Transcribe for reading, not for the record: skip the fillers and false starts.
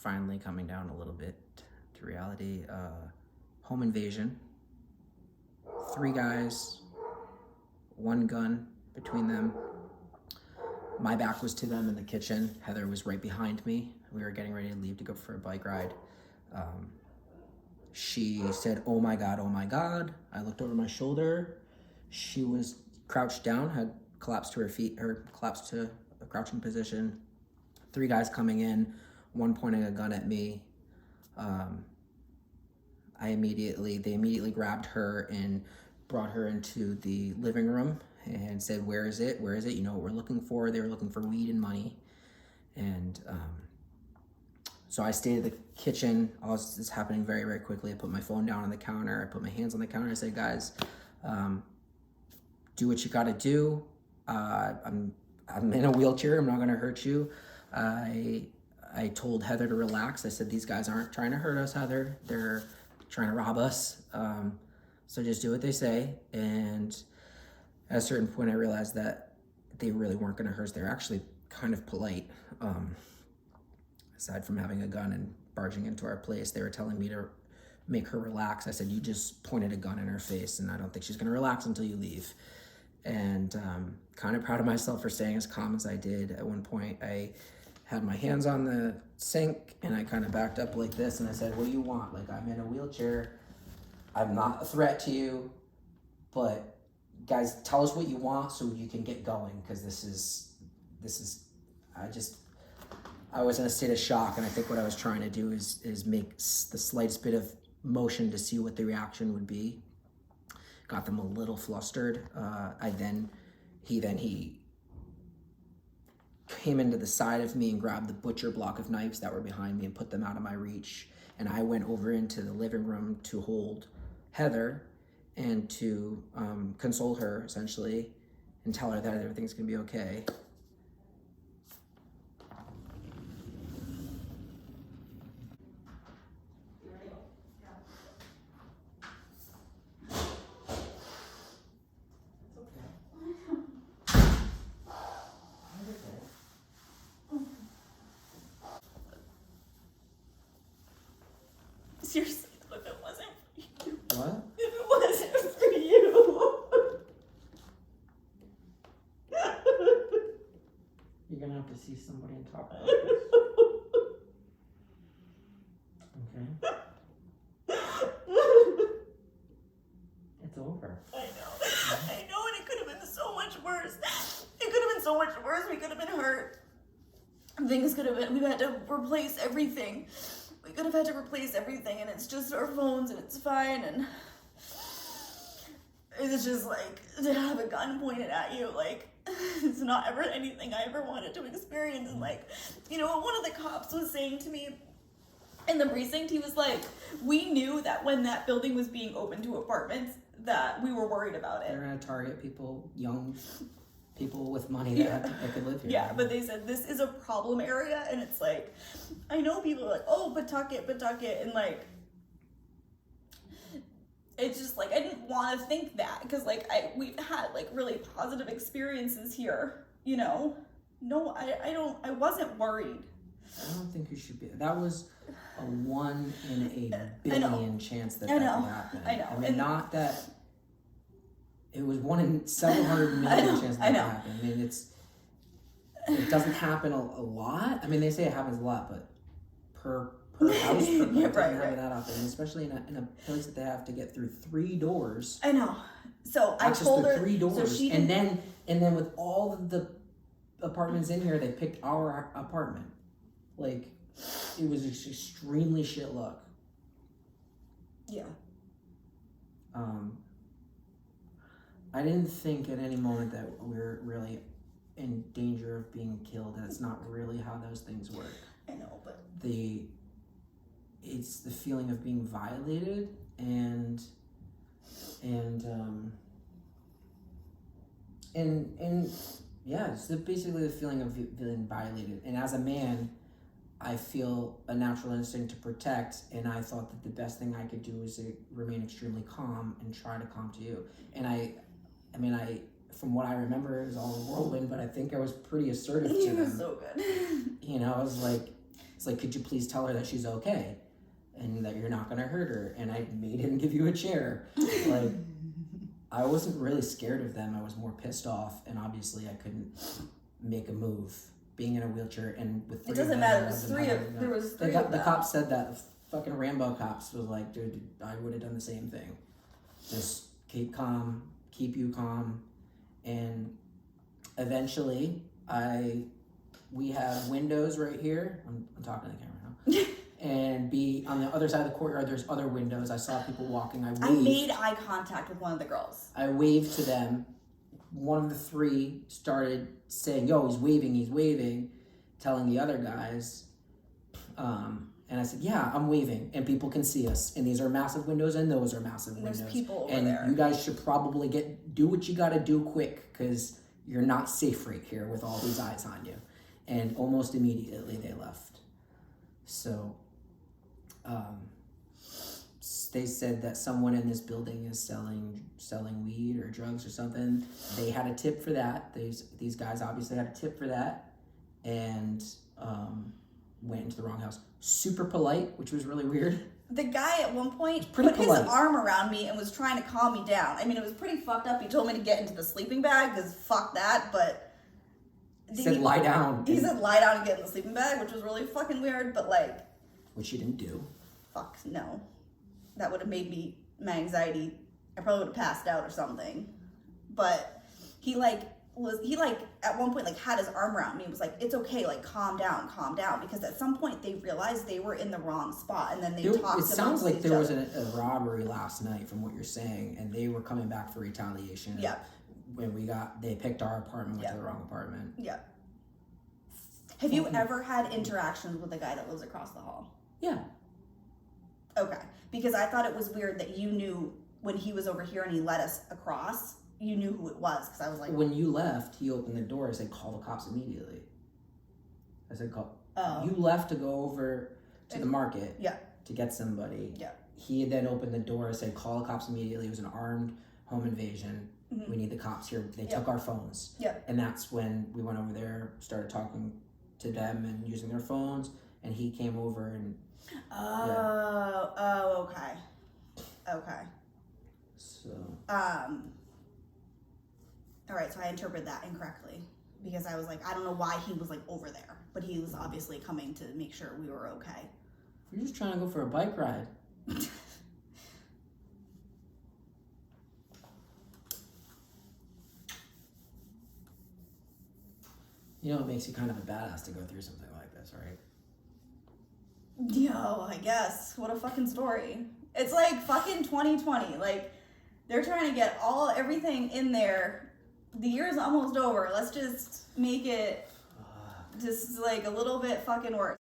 finally coming down a little bit to reality. Home invasion. 3 guys, 1 gun between them. My back was to them in the kitchen. Heather was right behind me. We were getting ready to leave to go for a bike ride. She said, "Oh my God, oh my God." I looked over my shoulder. She was crouched down, had collapsed to her feet, or collapsed to a crouching position. 3 guys coming in, 1 pointing a gun at me. They immediately grabbed her and brought her into the living room and said, "Where is it? Where is it? You know what we're looking for." They were looking for weed and money. And so I stayed in the kitchen. All this is happening very, very quickly. I put my phone down on the counter. I put my hands on the counter. I said, "Guys, do what you got to do. I'm in a wheelchair. I'm not going to hurt you." I told Heather to relax. I said, "These guys aren't trying to hurt us, Heather. They're trying to rob us. So just do what they say." And at a certain point, I realized that they really weren't going to hurt us. They're actually kind of polite. Aside from having a gun and barging into our place, they were telling me to make her relax. I said, "You just pointed a gun in her face, and I don't think she's going to relax until you leave." And kind of proud of myself for staying as calm as I did. At one point, I had my hands on the sink, and I kind of backed up like this, and I said, "What do you want? Like, I'm in a wheelchair. I'm not a threat to you, but guys, tell us what you want so you can get going, because this is, I was in a state of shock, and I think what I was trying to do is make the slightest bit of motion to see what the reaction would be. Got them a little flustered. He came into the side of me and grabbed the butcher block of knives that were behind me and put them out of my reach. And I went over into the living room to hold Heather and to console her, essentially, and tell her that everything's gonna be okay. Seriously, if it wasn't for you. What? If it wasn't for you. You're gonna have to see somebody and talk about this. Okay? It's over. I know, and it could have been so much worse. It could have been so much worse. We could have been hurt. Things could have been, we had to replace everything. We could have had to replace everything, and it's just our phones, and it's fine, and it's just like, to have a gun pointed at you, like, it's not ever anything I ever wanted to experience. And like, you know, one of the cops was saying to me in the precinct, he was like, "We knew that when that building was being opened to apartments, that we were worried about it." They're gonna target people, young people with money that could live here. Yeah, but they said this is a problem area, and it's like, I know people are like, "Oh, Pawtucket," and like, it's just like, I didn't want to think that, because like we've had like really positive experiences here, you know. No, I wasn't worried. I don't think you should be. That was a 1 in a billion chance that could happen. I know. I mean, not that it was 1 in several hundred million chance that could happen. I mean, it doesn't happen a lot. I mean, they say it happens a lot, but per house, per Yeah, doesn't happen that often, and especially in a place that they have to get through 3 doors. I know. So I told her 3 doors, so she and then with all of the apartments in here, they picked our apartment. Like, it was just extremely shit luck. Yeah. I didn't think at any moment that we were really in danger of being killed. That's not really how those things work. I know, but it's the feeling of being violated and yeah, it's basically the feeling of feeling violated. And as a man, I feel a natural instinct to protect, and I thought that the best thing I could do was to remain extremely calm and try to calm to you. And I from what I remember, it was all a whirlwind, but I think I was pretty assertive to them. You're so good. You know, I was like, It's like, could you please tell her that she's okay and that you're not going to hurt her? And I made him give you a chair. Like, I wasn't really scared of them. I was more pissed off, and obviously I couldn't make a move being in a wheelchair and with three It doesn't of them, matter. I There was wasn't three having of them. there was three of The them. cops said that. Fucking Rambo cops was like, dude, I would have done the same thing. Just keep calm, keep you calm, and eventually we have windows right here. I'm talking to the camera now. And on the other side of the courtyard, there's other windows. I saw people walking. I made eye contact with one of the girls. I waved to them. One of the three started saying, yo, he's waving, telling the other guys. And I said, yeah, I'm waving, and people can see us. And these are massive windows, and those are massive windows. There's people over and there. You guys should probably do what you got to do quick, because you're not safe right here with all these eyes on you. And almost immediately they left. So they said that someone in this building is selling weed or drugs or something. They had a tip for that. These guys obviously had a tip for that, and went into the wrong house. Super polite, which was really weird. The guy at one point Pretty put polite. his arm around me and was trying to calm me down. I mean, it was pretty fucked up. He told me to get into the sleeping bag because fuck that, but... He said lie down. He said lie down and get in the sleeping bag, which was really fucking weird, but like... Which he didn't do. Fuck, no. That would have made my anxiety... I probably would have passed out or something. But he at one point had his arm around me and was like, it's okay, like calm down, because at some point they realized they were in the wrong spot, and then they talked. It sounds like each there was other. a robbery last night from what you're saying, and they were coming back for retaliation. Yeah. When they picked our apartment, went to the wrong apartment. Yeah. Have you ever had interactions with a guy that lives across the hall? Yeah. Okay, because I thought it was weird that you knew when he was over here and he led us across. You knew who it was, because I was like... When you left, he opened the door. I said, call the cops immediately. I said, call. Oh. You left to go over to the market. Yeah. To get somebody. Yeah. He then opened the door and said, call the cops immediately. It was an armed home invasion. Mm-hmm. We need the cops here. They took our phones. Yeah. And that's when we went over there, started talking to them and using their phones. And he came over and... Oh, okay. Okay. So... All right, so I interpreted that incorrectly, because I was like, I don't know why he was over there, but he was obviously coming to make sure we were okay. We're just trying to go for a bike ride. You know, it makes you kind of a badass to go through something like this, right? Yo, I guess. What a fucking story. It's like fucking 2020. They're trying to get everything in there. The year's almost over. Let's just make it just a little bit fucking worse.